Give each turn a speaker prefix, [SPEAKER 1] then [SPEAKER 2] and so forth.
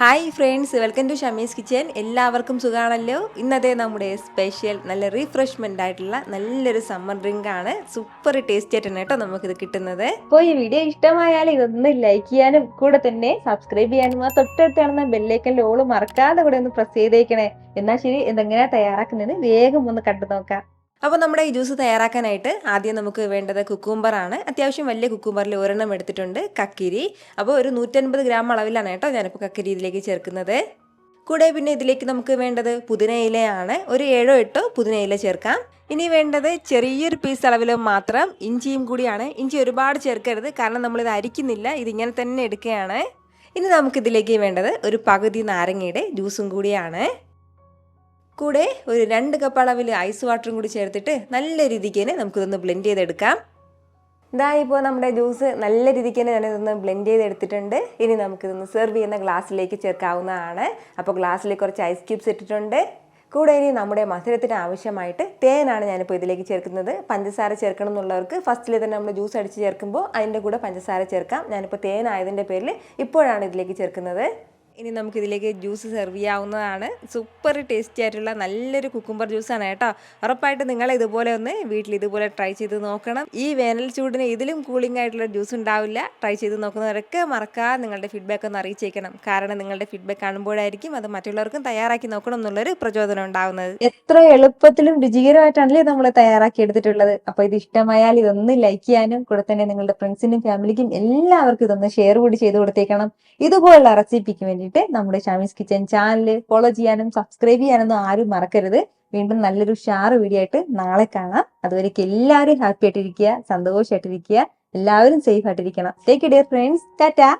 [SPEAKER 1] Hi friends, welcome to Shami's kitchen. എല്ലാവർക്കും സുഖമാണല്ലോ. ഇന്നത്തെ നമ്മുടെ സ്പെഷ്യൽ നല്ല റീഫ്രഷ്മെൻ്റ് ആയിട്ടുള്ള നല്ലൊരു സമ്മർ ഡ്രിങ്ക് ആണ്. സൂപ്പർ ടേസ്റ്റി ആയിട്ടാണ് കേട്ടോ നമുക്കിത് കിട്ടുന്നത്.
[SPEAKER 2] അപ്പോൾ ഈ വീഡിയോ ഇഷ്ടമായാൽ ഇതൊന്ന് ലൈക്ക് ചെയ്യാനും കൂടെ തന്നെ സബ്സ്ക്രൈബ് ചെയ്യാനും ആ തൊട്ടടുത്ത് കാണുന്ന ബെല്ലൈക്കൻ്റെ ഓള് മറക്കാതെ കൂടെ ഒന്ന് പ്രസ് ചെയ്തേക്കണേ. എന്നാൽ ശരി, എന്തെങ്ങനെയാണ് തയ്യാറാക്കുന്നത് വേഗം ഒന്ന് കണ്ടു നോക്കാം.
[SPEAKER 1] അപ്പോൾ നമ്മുടെ ഈ ജ്യൂസ് തയ്യാറാക്കാനായിട്ട് ആദ്യം നമുക്ക് വേണ്ടത് കുക്കുംബറാണ്. അത്യാവശ്യം വലിയ കുക്കുംബറിൽ ഒരെണ്ണം എടുത്തിട്ടുണ്ട്. കക്കിരി, അപ്പോൾ ഒരു 150 ഗ്രാം അളവിലാണ് കേട്ടോ ഞാനിപ്പോൾ കക്കിരി ഇതിലേക്ക് ചേർക്കുന്നത്. കൂടെ പിന്നെ ഇതിലേക്ക് നമുക്ക് വേണ്ടത് പുതിനയിലയാണ്. ഒരു 7-8 പുതിനയില ചേർക്കാം. ഇനി വേണ്ടത് ചെറിയൊരു പീസ് അളവിൽ മാത്രം ഇഞ്ചിയും കൂടിയാണ്. ഇഞ്ചി ഒരുപാട് ചേർക്കരുത്, കാരണം നമ്മളിത് അരിക്കുന്നില്ല, ഇതിങ്ങനെ തന്നെ എടുക്കുകയാണ്. ഇനി നമുക്കിതിലേക്ക് വേണ്ടത് ഒരു പകുതി നാരങ്ങയുടെ ജ്യൂസും കൂടിയാണ്. കൂടെ ഒരു 2 കപ്പ് അളവിൽ ഐസ് വാട്ടറും കൂടി ചേർത്തിട്ട് നല്ല രീതിക്ക് തന്നെ നമുക്കിതൊന്ന് ബ്ലെൻഡ് ചെയ്തെടുക്കാം. ഇതാ ഇപ്പോൾ നമ്മുടെ ജ്യൂസ് നല്ല രീതിക്ക് തന്നെ ഞാനിതൊന്ന് ബ്ലെൻഡ് ചെയ്തെടുത്തിട്ടുണ്ട്. ഇനി നമുക്കിതൊന്ന് സെർവ് ചെയ്യുന്ന ഗ്ലാസ്സിലേക്ക് ചേർക്കാവുന്നതാണ്. അപ്പോൾ ഗ്ലാസ്സിൽ കുറച്ച് ഐസ് ക്യൂബ്സ് ഇട്ടിട്ടുണ്ട്. കൂടെ ഇനി നമ്മുടെ മധുരത്തിന് ആവശ്യമായിട്ട് തേനാണ് ഞാനിപ്പോൾ ഇതിലേക്ക് ചേർക്കുന്നത്. പഞ്ചസാര ചേർക്കണം എന്നുള്ളവർക്ക് ഫസ്റ്റിൽ തന്നെ നമ്മൾ ജ്യൂസ് അടിച്ച് ചേർക്കുമ്പോൾ അതിൻ്റെ കൂടെ പഞ്ചസാര ചേർക്കാം. ഞാനിപ്പോൾ തേനായതിൻ്റെ പേരിൽ ഇപ്പോഴാണ് ഇതിലേക്ക് ചേർക്കുന്നത്. ഇനി നമുക്കിതിലേക്ക് ജ്യൂസ് സെർവ് ചെയ്യാവുന്നതാണ്. സൂപ്പർ ടേസ്റ്റി ആയിട്ടുള്ള നല്ലൊരു കുക്കുംബർ ജ്യൂസാണ് കേട്ടോ. ഉറപ്പായിട്ട് നിങ്ങൾ ഇതുപോലെ ഒന്ന് വീട്ടിൽ ഇതുപോലെ ട്രൈ ചെയ്ത് നോക്കണം. ഈ വേനൽ ചൂടിന് ഇതിലും കൂളിംഗ് ആയിട്ടുള്ള ജ്യൂസ് ഉണ്ടാവില്ല. ട്രൈ ചെയ്ത് നോക്കുന്നവരൊക്കെ മറക്കാതെ നിങ്ങളുടെ ഫീഡ്ബാക്ക് ഒന്ന് അറിയിച്ചേക്കണം. കാരണം നിങ്ങളുടെ ഫീഡ്ബാക്ക് കാണുമ്പോഴായിരിക്കും അത് മറ്റുള്ളവർക്കും തയ്യാറാക്കി നോക്കണം എന്നുള്ളൊരു പ്രചോദനം ഉണ്ടാവുന്നത്.
[SPEAKER 2] എത്ര എളുപ്പത്തിലും രുചികരമായിട്ടാണല്ലേ നമ്മൾ തയ്യാറാക്കി എടുത്തിട്ടുള്ളത്. അപ്പോൾ ഇത് ഇഷ്ടമായാൽ ഇതൊന്ന് ലൈക്ക് ചെയ്യാനും കൂടെ തന്നെ നിങ്ങളുടെ ഫ്രണ്ട്സിനും ഫാമിലിക്കും എല്ലാവർക്കും ഇതൊന്ന് ഷെയർ കൂടി ചെയ്ത് കൊടുത്തേക്കണം. ഇതുപോലുള്ള റെസിപ്പിക്ക് വേണ്ടിയിട്ട് നമ്മുടെ ഷമീസ് കിച്ചൻ ചാനൽ ഫോളോ ചെയ്യാനും സബ്സ്ക്രൈബ് ചെയ്യാനൊന്നും ആരും മറക്കരുത്. വീണ്ടും നല്ലൊരു ഷാറ് വീഡിയോ ആയിട്ട് നാളെ കാണാം. അതുവരേക്കും എല്ലാവരും ഹാപ്പി ആയിട്ടിരിക്കുക, സന്തോഷമായിട്ടിരിക്കുക, എല്ലാവരും സേഫ് ആയിട്ടിരിക്കണം. Take care friends. ടാറ്റാ.